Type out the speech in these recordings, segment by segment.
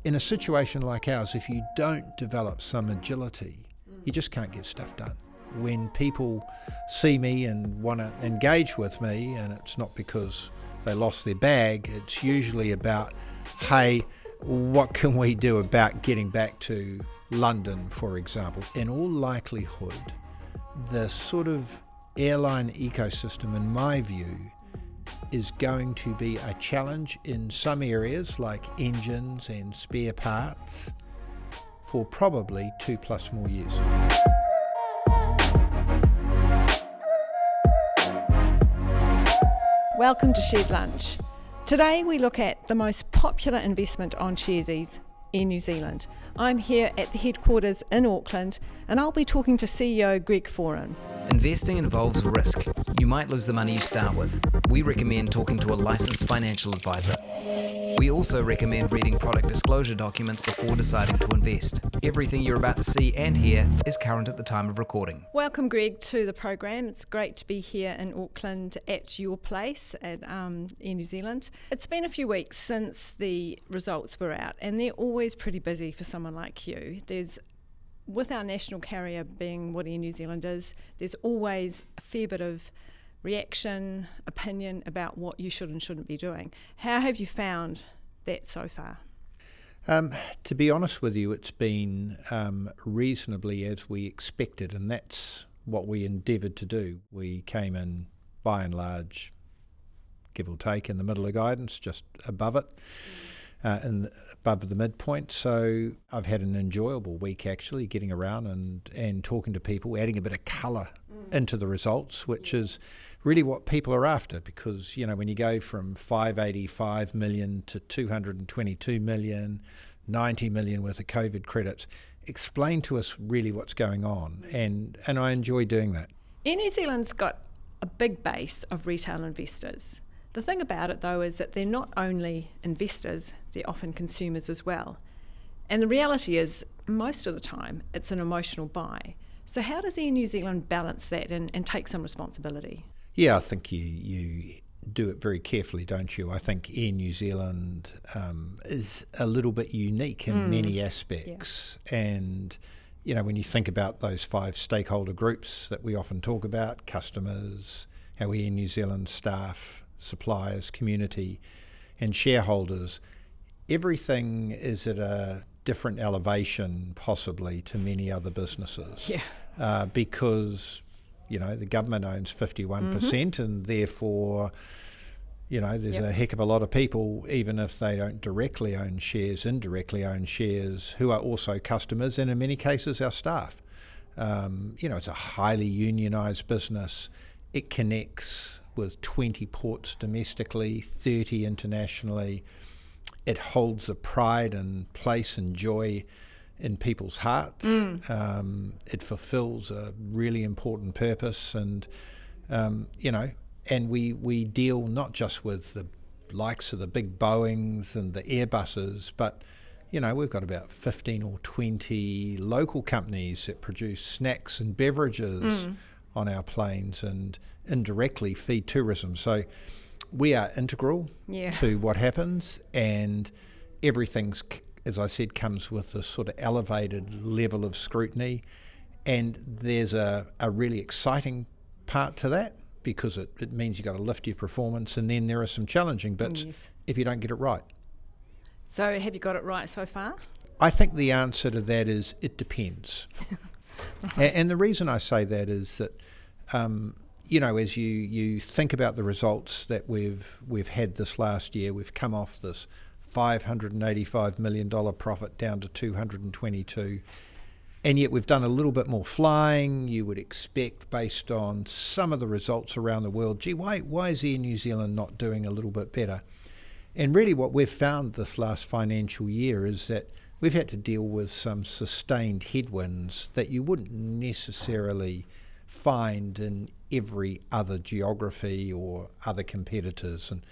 in a situation like ours, if you don't develop some agility, you just can't get stuff done. When people see me and want to engage with me, and it's not because they lost their bag, it's usually about, hey, what can we do about getting back to London, for example? In all likelihood, the sort of airline ecosystem, in my view, is going to be a challenge in some areas like engines and spare parts for probably 2+ more years. Welcome to Shared Lunch. Today we look at the most popular investment on Sharesies, Air New Zealand. I'm here at the headquarters in Auckland and I'll be talking to CEO Greg Foran. Investing involves risk. You might lose the money you start with. We recommend talking to a licensed financial advisor. We also recommend reading product disclosure documents before deciding to invest. Everything you're about to see and hear is current at the time of recording. Welcome, Greg, to the program. It's great to be here in Auckland at your place at Air New Zealand. It's been a few weeks since the results were out and they're always pretty busy for someone like you. With our national carrier being what Air New Zealand is, there's always a fair bit of reaction, opinion about what you should and shouldn't be doing. How have you found that so far? To be honest with you, it's been reasonably as we expected, and that's what we endeavoured to do. We came in, by and large, give or take, in the middle of guidance, just above it. Above the midpoint. So I've had an enjoyable week actually, getting around and talking to people, adding a bit of colour into the results, which is really what people are after, because when you go from 585 million to 222 million, 90 million worth of COVID credits, explain to us really what's going on, and I enjoy doing that. Air New Zealand's got a big base of retail investors. The thing about it, though, is that they're not only investors, they're often consumers as well. And the reality is, most of the time, it's an emotional buy. So how does Air New Zealand balance that and take some responsibility? Yeah, I think you do it very carefully, don't you? I think Air New Zealand is a little bit unique in many aspects. Yeah. And, when you think about those 5 stakeholder groups that we often talk about, customers, how Air New Zealand staff, suppliers, community and shareholders, everything is at a different elevation possibly to many other businesses. Yeah. Because the government owns 51% and therefore there's a heck of a lot of people, even if they don't directly own shares, indirectly own shares, who are also customers and in many cases our staff. It's a highly unionised business. It connects with 20 ports domestically, 30 internationally. It holds a pride and place and joy in people's hearts. It fulfills a really important purpose, and and we deal not just with the likes of the big Boeings and the Airbuses, but we've got about 15 or 20 local companies that produce snacks and beverages on our planes and indirectly feed tourism. So we are integral to what happens, and everything's, as I said, comes with this sort of elevated level of scrutiny. And there's a really exciting part to that, because it means you've got to lift your performance, and then there are some challenging bits if you don't get it right. So have you got it right so far? I think the answer to that is it depends. And the reason I say that is that, as you think about the results that we've had this last year, we've come off this $585 million profit down to 222, and yet we've done a little bit more flying. You would expect, based on some of the results around the world, gee, why is Air New Zealand not doing a little bit better? And really what we've found this last financial year is that we've had to deal with some sustained headwinds that you wouldn't necessarily find in every other geography or other competitors. And,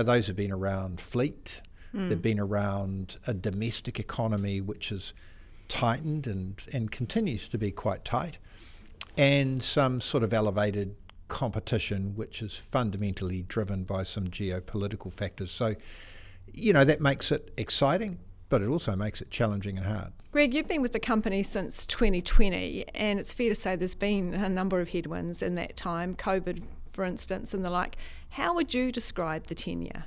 those have been around fleet. They've been around a domestic economy which has tightened and continues to be quite tight, and some sort of elevated competition which is fundamentally driven by some geopolitical factors. So, that makes it exciting. but it also makes it challenging and hard. Greg, you've been with the company since 2020, and it's fair to say there's been a number of headwinds in that time, COVID, for instance, and the like. How would you describe the tenure?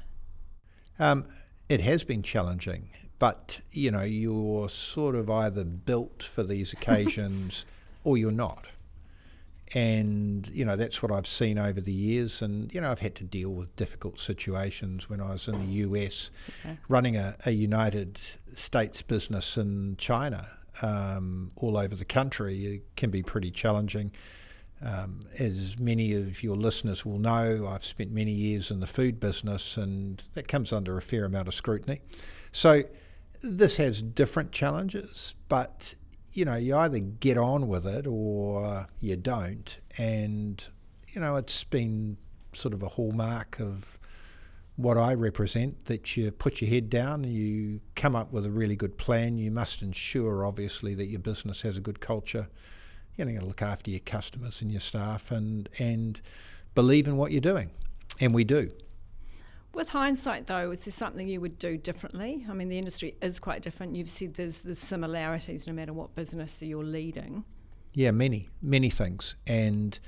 It has been challenging, but you're sort of either built for these occasions or you're not. And that's what I've seen over the years. And I've had to deal with difficult situations when I was in the US, running a United States business in China, all over the country. It can be pretty challenging. As many of your listeners will know, I've spent many years in the food business, and that comes under a fair amount of scrutiny. So this has different challenges, but you either get on with it or you don't. And it's been sort of a hallmark of what I represent, that you put your head down, you come up with a really good plan. You must ensure, obviously, that your business has a good culture. You got to look after your customers and your staff, and believe in what you're doing. And we do. With hindsight, though, is there something you would do differently? I mean, the industry is quite different. You've said there's similarities no matter what business you're leading. Yeah, many things. And,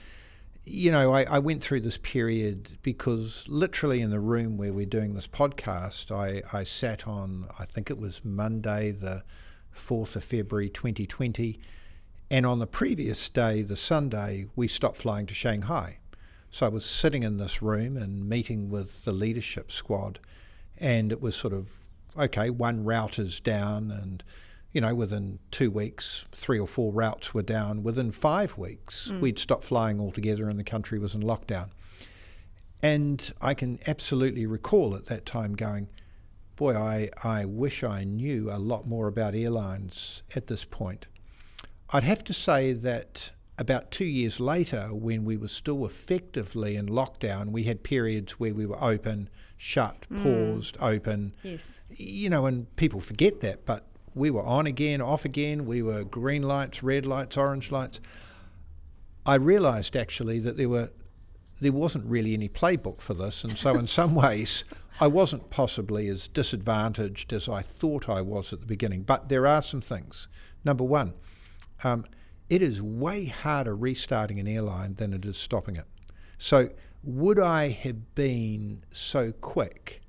I went through this period because literally in the room where we're doing this podcast, I sat on, I think it was Monday, the 4th of February 2020, and on the previous day, the Sunday, we stopped flying to Shanghai. So I was sitting in this room and meeting with the leadership squad, and it was sort of, okay, one route is down, and, within 2 weeks, 3 or 4 routes were down. Within 5 weeks, we'd stopped flying altogether and the country was in lockdown. And I can absolutely recall at that time going, boy, I wish I knew a lot more about airlines at this point. I'd have to say that about 2 years later, when we were still effectively in lockdown, we had periods where we were open, shut, paused, open. Yes. And people forget that, but we were on again, off again. We were green lights, red lights, orange lights. I realised actually that there wasn't really any playbook for this, and so in some ways I wasn't possibly as disadvantaged as I thought I was at the beginning. But there are some things. Number one, it is way harder restarting an airline than it is stopping it. So would I have been so quick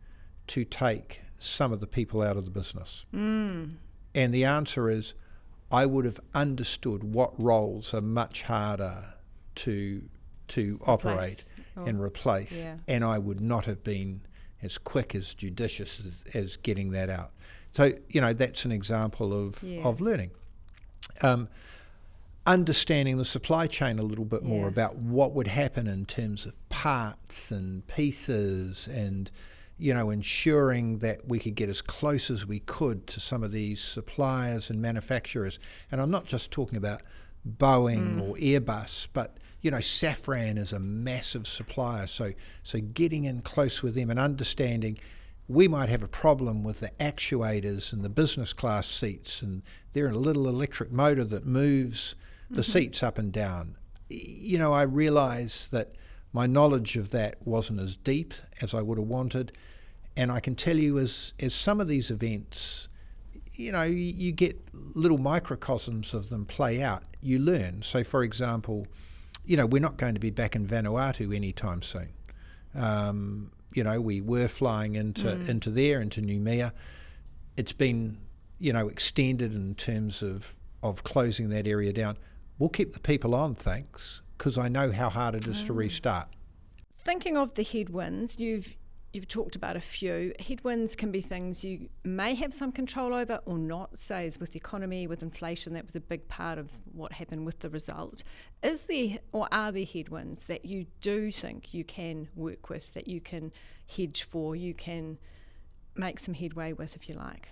to take some of the people out of the business? And the answer is, I would have understood what roles are much harder to operate and replace, and I would not have been as quick, as judicious as getting that out. So, that's an example of learning. Understanding the supply chain a little bit more about what would happen in terms of parts and pieces, and ensuring that we could get as close as we could to some of these suppliers and manufacturers. And I'm not just talking about Boeing or Airbus, but Safran is a massive supplier, so getting in close with them and understanding we might have a problem with the actuators and the business class seats, and they're a little electric motor that moves the seats up and down. I realised that my knowledge of that wasn't as deep as I would have wanted, and I can tell you as some of these events, you get little microcosms of them play out, you learn. So for example, we're not going to be back in Vanuatu anytime soon. We were flying into Noumea. It's been, extended in terms of closing that area down. We'll keep the people on, thanks, because I know how hard it is to restart. Thinking of the headwinds, you've talked about a few. Headwinds can be things you may have some control over or not, say as with the economy, with inflation. That was a big part of what happened with the result. Is there, or are there headwinds that you do think you can work with, that you can hedge for, you can make some headway with, if you like?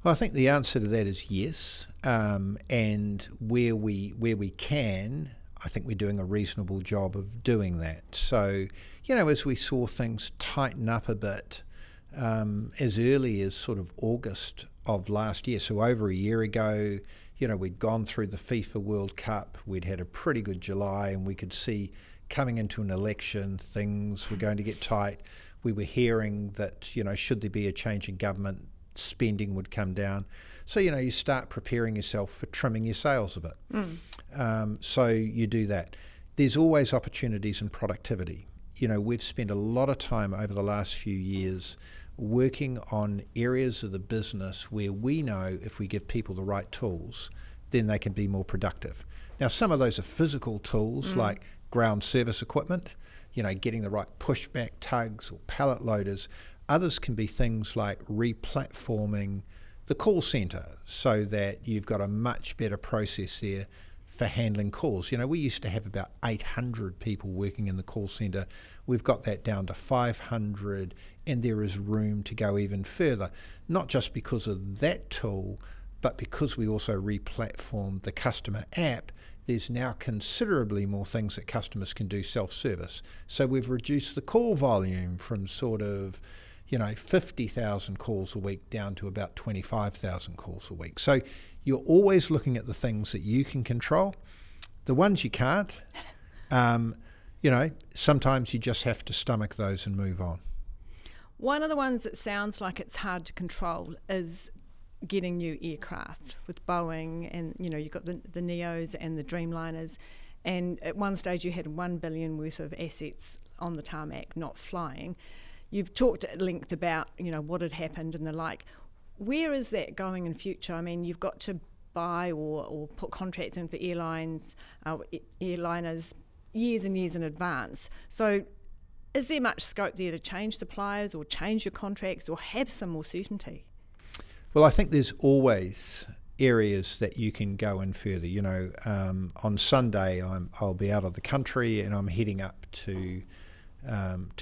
Well, I think the answer to that is yes, and where we can, I think we're doing a reasonable job of doing that. So, as we saw things tighten up a bit as early as sort of August of last year, so over a year ago, we'd gone through the FIFA World Cup, we'd had a pretty good July, and we could see coming into an election, things were going to get tight. We were hearing that, should there be a change in government, spending would come down. So, you start preparing yourself for trimming your sails a bit. So you do that. There's always opportunities in productivity. We've spent a lot of time over the last few years working on areas of the business where we know if we give people the right tools, then they can be more productive. Now, some of those are physical tools like ground service equipment, getting the right pushback tugs or pallet loaders. Others can be things like replatforming the call centre so that you've got a much better process there for handling calls. We used to have about 800 people working in the call centre. We've got that down to 500, and there is room to go even further, not just because of that tool, but because we also replatformed the customer app. There's now considerably more things that customers can do self-service. So we've reduced the call volume from sort of 50,000 calls a week down to about 25,000 calls a week. So you're always looking at the things that you can control. The ones you can't, sometimes you just have to stomach those and move on. One of the ones that sounds like it's hard to control is getting new aircraft with Boeing, and you've got the Neos and the Dreamliners, and at one stage you had $1 billion worth of assets on the tarmac not flying. You've talked at length about what had happened and the like. Where is that going in future? I mean, you've got to buy or put contracts in for airliners years and years in advance. So is there much scope there to change suppliers or change your contracts or have some more certainty? Well, I think there's always areas that you can go in further. On Sunday I'll be out of the country and I'm heading up to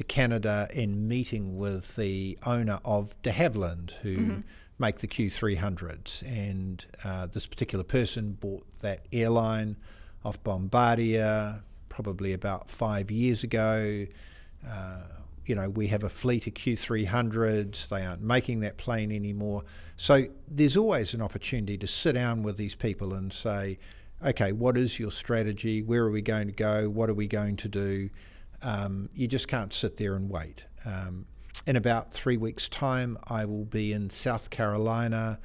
Canada and meeting with the owner of de Havilland, who make the Q300s. And this particular person bought that airline off Bombardier probably about 5 years ago. We have a fleet of Q300s. They aren't making that plane anymore. So there's always an opportunity to sit down with these people and say, okay, what is your strategy? Where are we going to go? What are we going to do? You just can't sit there and wait. In about 3 weeks' time, I will be in South Carolina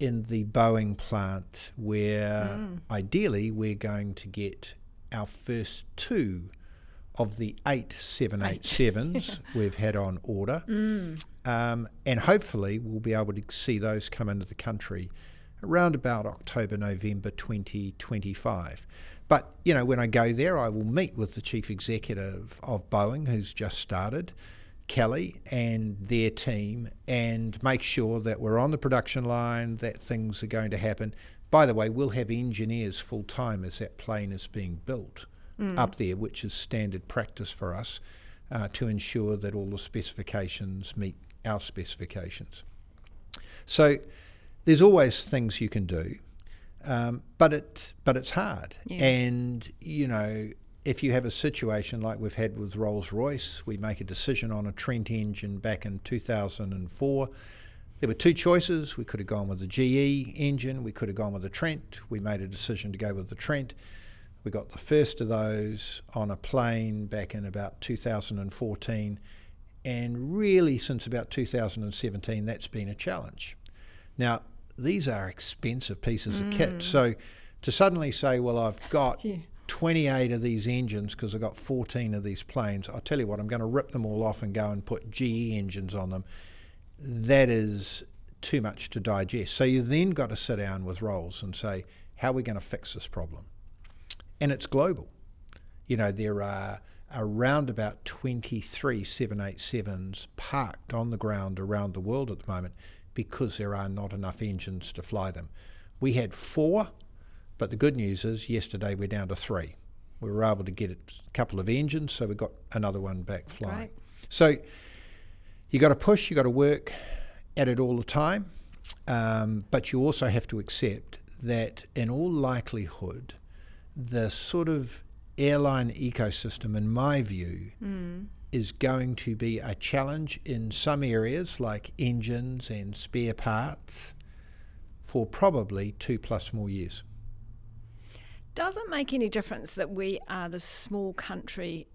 in the Boeing plant where ideally we're going to get our first 2 of the 8 787s we've had on order. And hopefully we'll be able to see those come into the country around about October, November 2025. But, when I go there, I will meet with the chief executive of Boeing, who's just started, Kelly, and their team, and make sure that we're on the production line, that things are going to happen. By the way, we'll have engineers full-time as that plane is being built up there, which is standard practice for us to ensure that all the specifications meet our specifications. So there's always things you can do. But it's hard. Yeah. And, if you have a situation like we've had with Rolls-Royce, we make a decision on a Trent engine back in 2004. There were 2 choices. We could have gone with the GE engine. We could have gone with the Trent. We made a decision to go with the Trent. We got the first of those on a plane back in about 2014. And really since about 2017, that's been a challenge. Now, these are expensive pieces of kit. So to suddenly say, well, I've got 28 of these engines because I've got 14 of these planes, I'll tell you what, I'm going to rip them all off and go and put GE engines on them. That is too much to digest. So you then got to sit down with Rolls and say, how are we going to fix this problem? And it's global. There are around about 23 787s parked on the ground around the world at the moment because there are not enough engines to fly them. We had 4, but the good news is yesterday we're down to 3. We were able to get a couple of engines, so we got another one back flying. Right. So you got to push, you got to work at it all the time, but you also have to accept that in all likelihood, the sort of airline ecosystem, in my view, is going to be a challenge in some areas like engines and spare parts for probably 2+ more years. Does it make any difference that we are the small country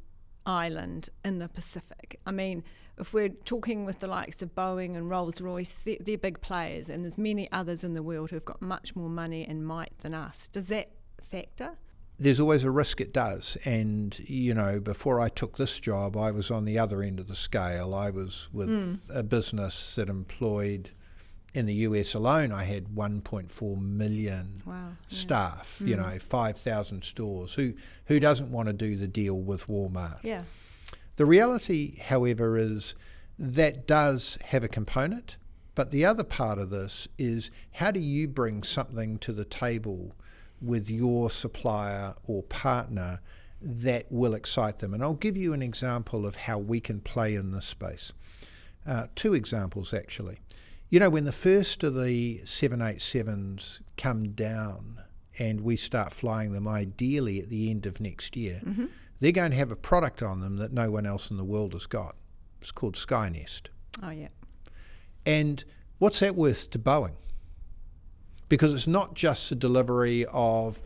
island in the Pacific. I mean, if we're talking with the likes of Boeing and Rolls-Royce, they're big players, and there's many others in the world who've got much more money and might than us. Does that factor? There's always a risk it does. And, before I took this job, I was on the other end of the scale. I was with a business that employed, in the US alone, I had 1.4 million staff, 5,000 stores. Who doesn't want to do the deal with Walmart? Yeah. The reality, however, is that does have a component, but the other part of this is how do you bring something to the table with your supplier or partner that will excite them? And I'll give you an example of how we can play in this space. 2 examples, actually. When the first of the 787s come down and we start flying them ideally at the end of next year, they're going to have a product on them that no one else in the world has got. It's called Skynest. Oh, yeah. And what's that worth to Boeing? Because it's not just the delivery of,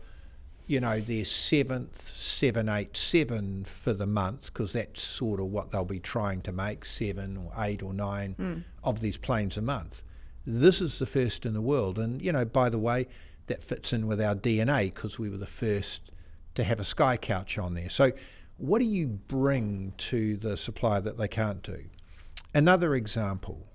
their 7th 787 for the month, because that's sort of what they'll be trying to make, 7 or 8 or 9 of these planes a month. This is the first in the world. And, by the way, that fits in with our DNA because we were the first to have a sky couch on there. So what do you bring to the supplier that they can't do? Another example,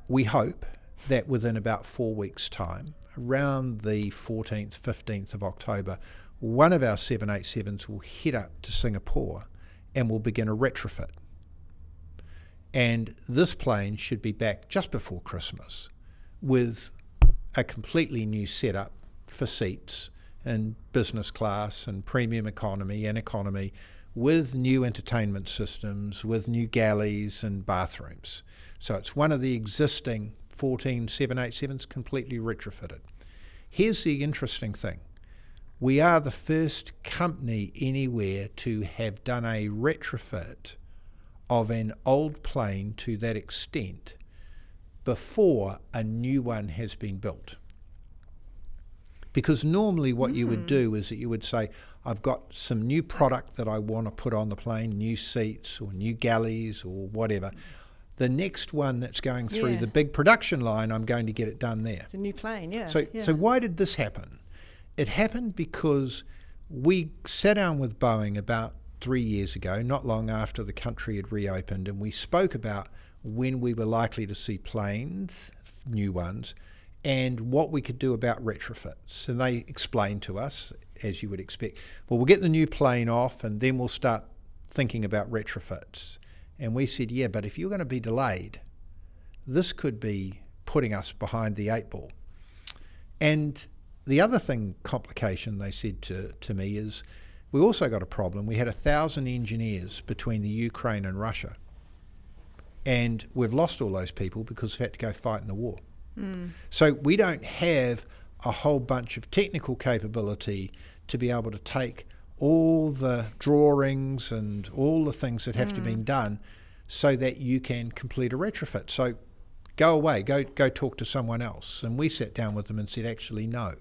we hope that within about 4 weeks' time, around the 14th, 15th of October, one of our 787s will head up to Singapore and will begin a retrofit. And this plane should be back just before Christmas with a completely new setup for seats and business class and premium economy and economy, with new entertainment systems, with new galleys and bathrooms. So it's one of the existing 14 787s completely retrofitted. Here's the interesting thing. We are the first company anywhere to have done a retrofit of an old plane to that extent before a new one has been built. Because normally what you would do is that you would say, I've got some new product that I want to put on the plane, new seats or new galleys or whatever. The next one that's going through the big production line, I'm going to get it done there. The new plane, yeah. So why did this happen? It happened because we sat down with Boeing about 3 years ago, not long after the country had reopened, and we spoke about when we were likely to see planes, new ones, and what we could do about retrofits. And they explained to us, as you would expect, well, we'll get the new plane off and then we'll start thinking about retrofits. And we said, yeah, but if you're going to be delayed, this could be putting us behind the 8 ball. And the other complication they said to me is, we also got a problem. We had 1,000 engineers between the Ukraine and Russia. And we've lost all those people because we've had to go fight in the war. So we don't have a whole bunch of technical capability to be able to take all the drawings and all the things that have to be done so that you can complete a retrofit. So go away, go talk to someone else. And we sat down with them and said, actually, no.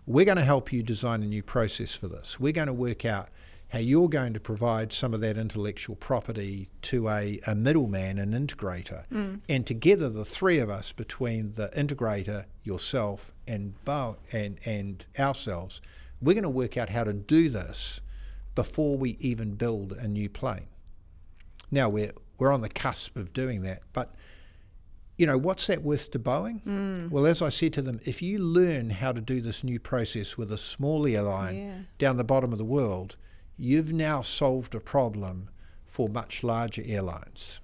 We're going to help you design a new process for this. We're going to work out how you're going to provide some of that intellectual property to a middleman, an integrator. And together, the three of us, between the integrator, yourself, and ourselves, we're going to work out how to do this before we even build a new plane. Now, we're on the cusp of doing that, but what's that worth to Boeing? Well, as I said to them, if you learn how to do this new process with a small airline down the bottom of the world, you've now solved a problem for much larger airlines.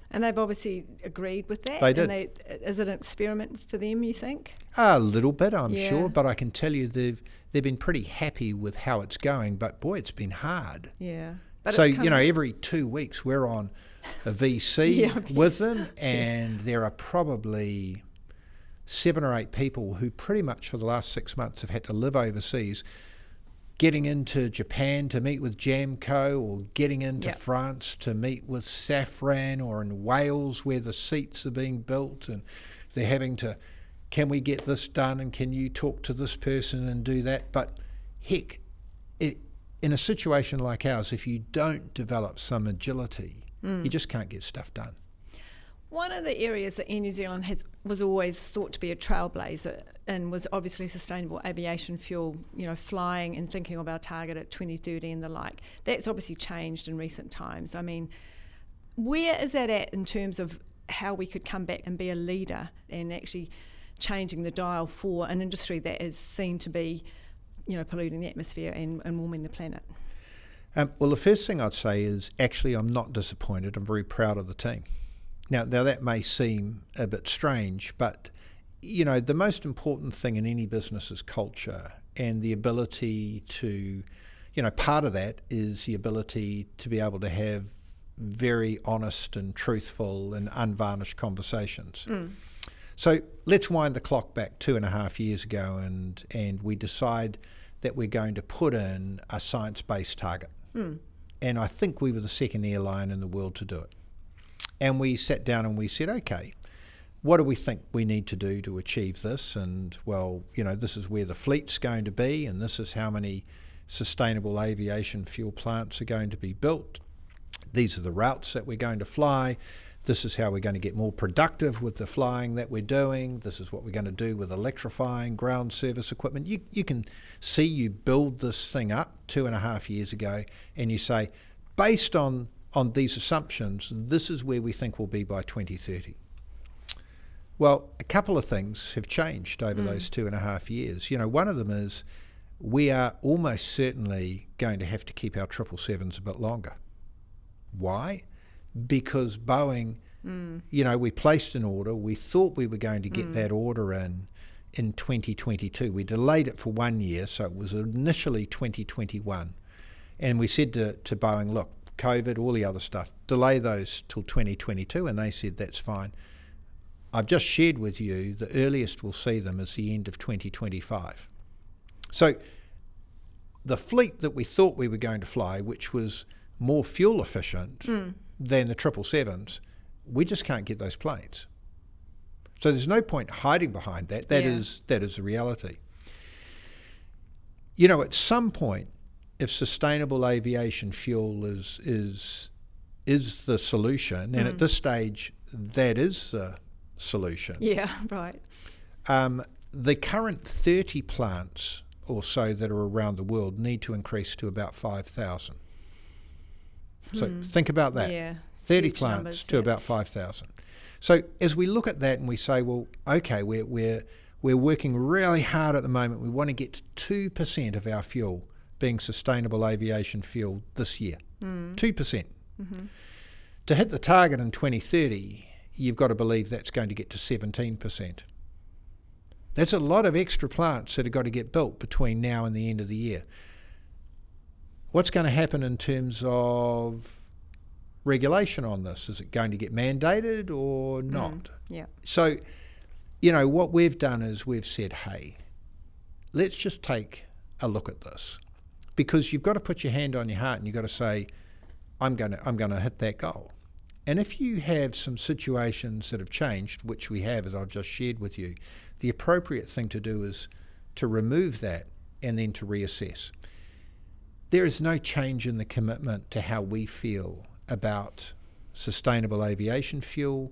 And they've obviously agreed with that. They did. Is it an experiment for them, you think? A little bit, I'm sure, but I can tell you they've been pretty happy with how it's going, but boy, it's been hard. Yeah. But so, every 2 weeks we're on a VC with them, and there are probably 7 or 8 people who pretty much for the last 6 months have had to live overseas, getting into Japan to meet with Jamco, or getting into France to meet with Safran, or in Wales where the seats are being built and they're having to, can we get this done and can you talk to this person and do that? But heck, in a situation like ours, if you don't develop some agility, you just can't get stuff done. One of the areas that Air New Zealand was always thought to be a trailblazer in was obviously sustainable aviation fuel, flying and thinking of our target at 2030 and the like. That's obviously changed in recent times. I mean, where is that at in terms of how we could come back and be a leader and actually changing the dial for an industry that is seen to be, polluting the atmosphere and warming the planet? Well, the first thing I'd say is actually I'm not disappointed. I'm very proud of the team. Now that may seem a bit strange, but the most important thing in any business is culture, and the ability to, part of that is the ability to be able to have very honest and truthful and unvarnished conversations. So let's wind the clock back 2.5 years ago, and we decide that we're going to put in a science-based target. And I think we were the second airline in the world to do it. And we sat down and we said, okay, what do we think we need to do to achieve this? And, well, this is where the fleet's going to be, and this is how many sustainable aviation fuel plants are going to be built. These are the routes that we're going to fly. This is how we're going to get more productive with the flying that we're doing. This is what we're going to do with electrifying ground service equipment. You can see you build this thing up 2.5 years ago, and you say, based on these assumptions, this is where we think we'll be by 2030. Well, a couple of things have changed over those 2.5 years. One of them is we are almost certainly going to have to keep our 777s a bit longer. Why? Because Boeing, we placed an order. We thought we were going to get that order in 2022. We delayed it for 1 year, so it was initially 2021. And we said to Boeing, look, COVID, all the other stuff, delay those till 2022, and they said that's fine. I've just shared with you the earliest we'll see them is the end of 2025. So the fleet that we thought we were going to fly, which was more fuel efficient than the 777s, we just can't get those planes. So there's no point hiding behind that. That is the reality. At some point, if sustainable aviation fuel is the solution, and at this stage that is the solution. Yeah, right. The current 30 plants or so that are around the world need to increase to about 5,000. So think about that. Yeah, 30 plants numbers, to about 5,000. So as we look at that and we say, well, okay, we're working really hard at the moment. We want to get to 2% of our fuel being sustainable aviation fuel this year. 2%. To hit the target in 2030, you've got to believe that's going to get to 17%. That's a lot of extra plants that have got to get built between now and the end of the year. What's going to happen in terms of regulation on this? Is it going to get mandated or not? Yeah. So, what we've done is we've said, hey, let's just take a look at this. Because you've got to put your hand on your heart and you've got to say, I'm going to hit that goal. And if you have some situations that have changed, which we have, as I've just shared with you, the appropriate thing to do is to remove that and then to reassess. There is no change in the commitment to how we feel about sustainable aviation fuel,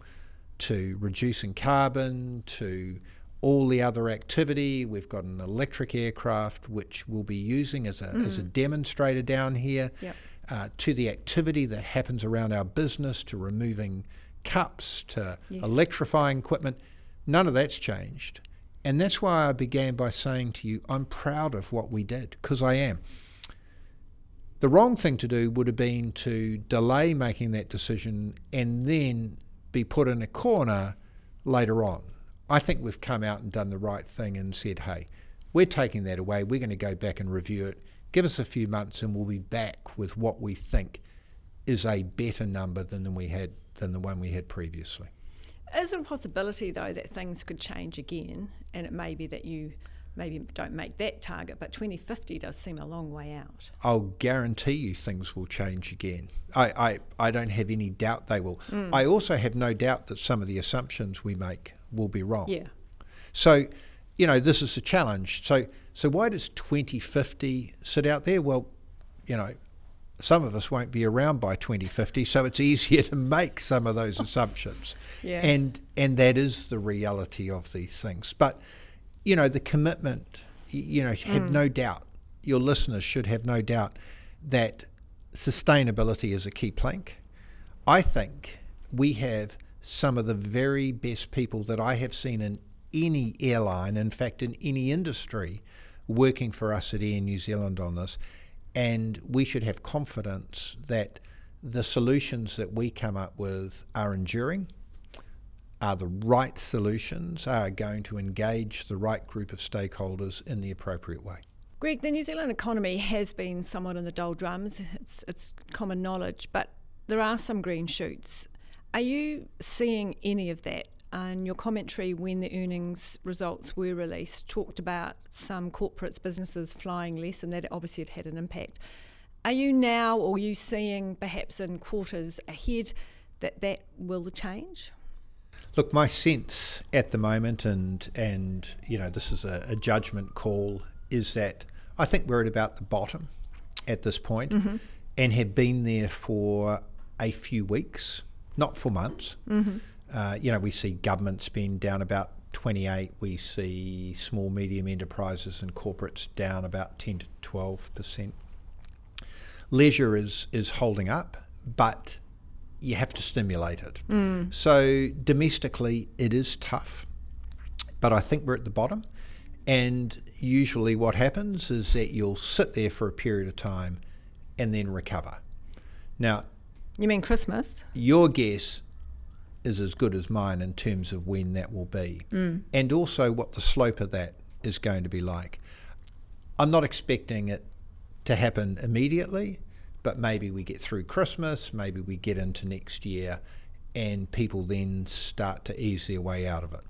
to reducing carbon, to all the other activity. We've got an electric aircraft which we'll be using as a demonstrator down here. Yep. To the activity that happens around our business, to removing cups, to electrifying equipment. None of that's changed. And that's why I began by saying to you, I'm proud of what we did, because I am. The wrong thing to do would have been to delay making that decision and then be put in a corner later on. I think we've come out and done the right thing and said, hey, we're taking that away. We're going to go back and review it. Give us a few months and we'll be back with what we think is a better number than the one we had previously. Is it a possibility, though, that things could change again, and it may be that you maybe don't make that target, but 2050 does seem a long way out? I'll guarantee you things will change again. I don't have any doubt they will. I also have no doubt that some of the assumptions we make will be wrong. Yeah. So, this is a challenge. So why does 2050 sit out there? Well, some of us won't be around by 2050, so it's easier to make some of those assumptions. Yeah. And that is the reality of these things. But, the commitment, have no doubt, your listeners should have no doubt that sustainability is a key plank. I think we have some of the very best people that I have seen in any airline, in fact, in any industry, working for us at Air New Zealand on this. And we should have confidence that the solutions that we come up with are enduring, are the right solutions, are going to engage the right group of stakeholders in the appropriate way. Greg, the New Zealand economy has been somewhat in the doldrums. It's common knowledge, but there are some green shoots. Are you seeing any of that? And your commentary when the earnings results were released talked about some corporates, businesses flying less, and that obviously had an impact. Are you now, or are you seeing perhaps in quarters ahead that will change? Look, my sense at the moment, and this is a judgment call, is that I think we're at about the bottom at this point, and have been there for a few weeks, not for months. We see government spend down about 28. We see small, medium enterprises and corporates down about 10 to 12%. Leisure is holding up, but you have to stimulate it. So domestically, it is tough, but I think we're at the bottom. And usually what happens is that you'll sit there for a period of time and then recover. Now, you mean Christmas? Your guess is as good as mine in terms of when that will be, and also what the slope of that is going to be like. I'm not expecting it to happen immediately, but maybe we get through Christmas, maybe we get into next year, and people then start to ease their way out of it.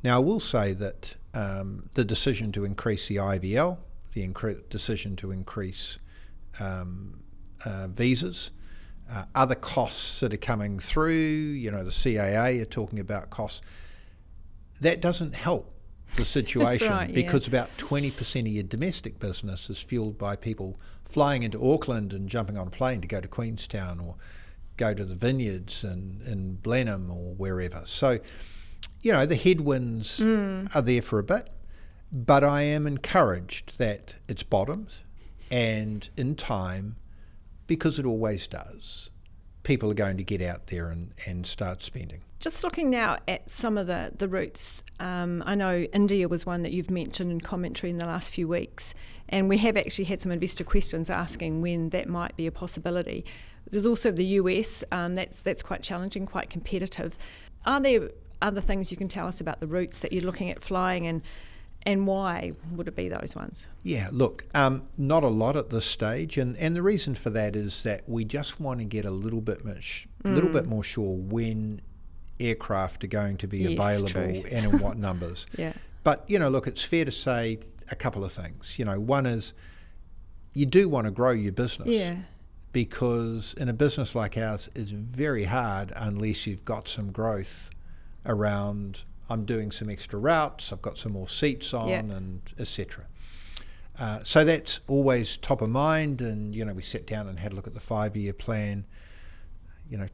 Now, I will say that the decision to increase the IVL, the decision to increase visas, other costs that are coming through, the CAA are talking about costs. That doesn't help the situation right, because about 20% of your domestic business is fueled by people flying into Auckland and jumping on a plane to go to Queenstown or go to the vineyards in Blenheim or wherever. So, the headwinds are there for a bit, but I am encouraged that it's bottomed, and in time, because it always does, people are going to get out there and start spending. Just looking now at some of the routes, I know India was one that you've mentioned in commentary in the last few weeks, and we have actually had some investor questions asking when that might be a possibility. There's also the US, that's quite challenging, quite competitive. Are there other things you can tell us about the routes that you're looking at flying, and why would it be those ones? Yeah, look, not a lot at this stage, and the reason for that is that we just want to get a little bit more sure when aircraft are going to be available true. And in what numbers. Yeah. But, look, it's fair to say a couple of things. One is you do want to grow your business. Yeah. Because in a business like ours, it's very hard unless you've got some growth around, I'm doing some extra routes, I've got some more seats on, and etc. So that's always top of mind, and we sat down and had a look at the 5-year plan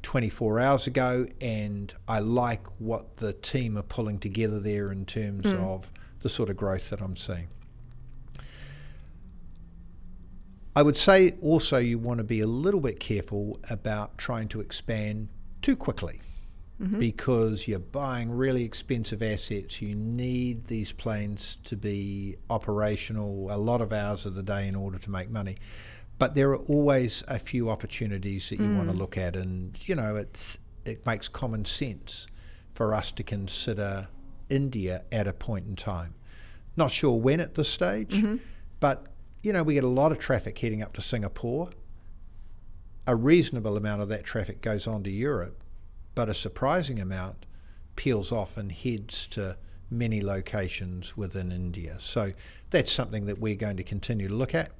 24 hours ago, and I like what the team are pulling together there in terms of the sort of growth that I'm seeing. I would say also you want to be a little bit careful about trying to expand too quickly. Because you're buying really expensive assets. You need these planes to be operational a lot of hours of the day in order to make money. But there are always a few opportunities that you want to look at, and it makes common sense for us to consider India at a point in time. Not sure when at this stage, but we get a lot of traffic heading up to Singapore. A reasonable amount of that traffic goes on to Europe, but a surprising amount peels off and heads to many locations within India. So that's something that we're going to continue to look at.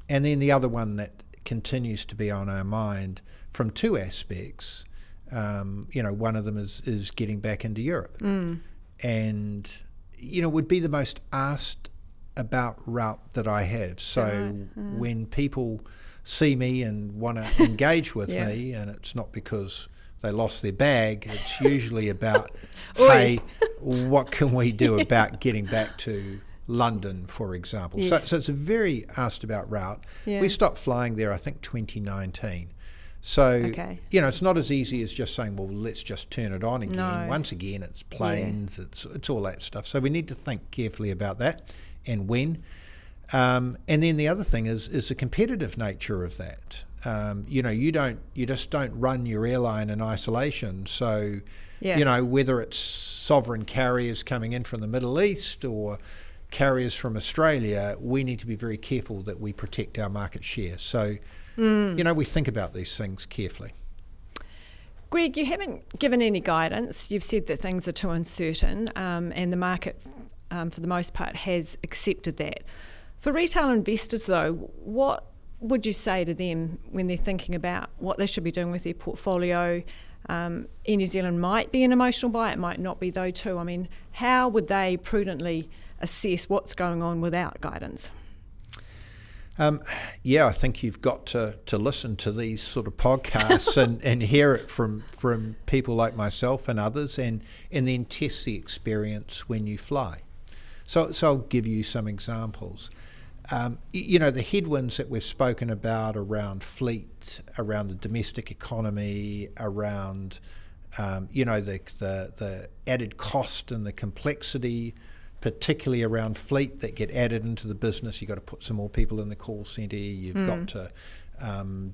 And then the other one that continues to be on our mind from two aspects, one of them is getting back into Europe. And, would be the most asked about route that I have. So when people see me and want to engage with me, and it's not because they lost their bag. It's usually about, hey, what can we do about getting back to London, for example? Yes. So it's a very asked about route. Yeah. We stopped flying there, I think, 2019. So, it's not as easy as just saying, well, let's just turn it on again. No. Once again, it's planes, it's all that stuff. So we need to think carefully about that and when. And then the other thing is the competitive nature of that. You just don't run your airline in isolation. So, whether it's sovereign carriers coming in from the Middle East or carriers from Australia, we need to be very careful that we protect our market share. So, we think about these things carefully. Greg, you haven't given any guidance. You've said that things are too uncertain, and the market, for the most part, has accepted that. For retail investors, though, what would you say to them when they're thinking about what they should be doing with their portfolio? Air New Zealand might be an emotional buy, it might not be though too. I mean, how would they prudently assess what's going on without guidance? I think you've got to listen to these sort of podcasts and hear it from people like myself and others, and then test the experience when you fly. So I'll give you some examples. The headwinds that we've spoken about around fleet, around the domestic economy, around the added cost and the complexity, particularly around fleet that get added into the business. You've got to put some more people in the call centre. You've got to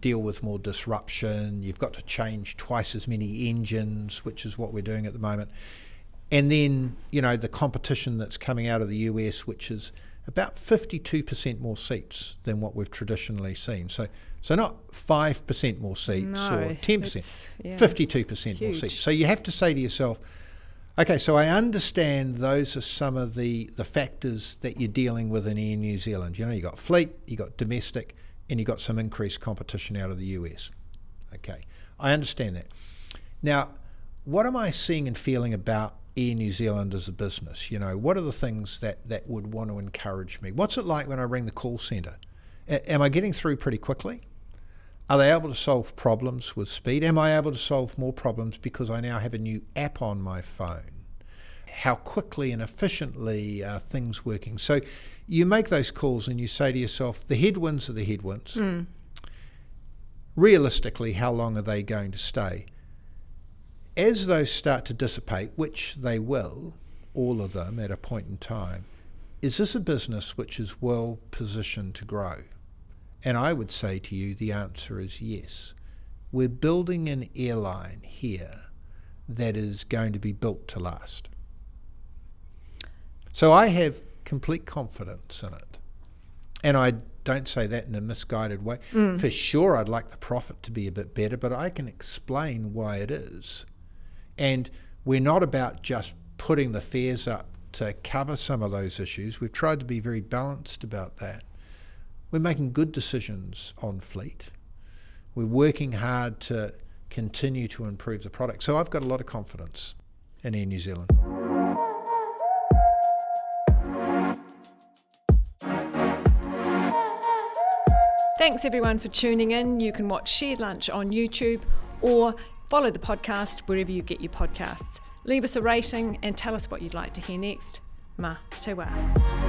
deal with more disruption. You've got to change twice as many engines, which is what we're doing at the moment. And then, the competition that's coming out of the US, which is about 52% more seats than what we've traditionally seen. So not 5% more seats or 10%, 52% more seats. So you have to say to yourself, okay, so I understand those are some of the factors that you're dealing with in Air New Zealand. You've got fleet, you've got domestic, and you've got some increased competition out of the US. Okay, I understand that. Now, what am I seeing and feeling about Air New Zealand as a business? What are the things that would want to encourage me? What's it like when I ring the call centre? Am I getting through pretty quickly? Are they able to solve problems with speed? Am I able to solve more problems because I now have a new app on my phone? How quickly and efficiently are things working? So you make those calls and you say to yourself, the headwinds are the headwinds. Realistically, how long are they going to stay? As those start to dissipate, which they will, all of them at a point in time, is this a business which is well positioned to grow? And I would say to you, the answer is yes. We're building an airline here that is going to be built to last. So I have complete confidence in it. And I don't say that in a misguided way. For sure, I'd like the profit to be a bit better, but I can explain why it is. And we're not about just putting the fares up to cover some of those issues. We've tried to be very balanced about that. We're making good decisions on fleet. We're working hard to continue to improve the product. So I've got a lot of confidence in Air New Zealand. Thanks everyone for tuning in. You can watch Shared Lunch on YouTube or follow the podcast wherever you get your podcasts. Leave us a rating and tell us what you'd like to hear next. Mā te wā.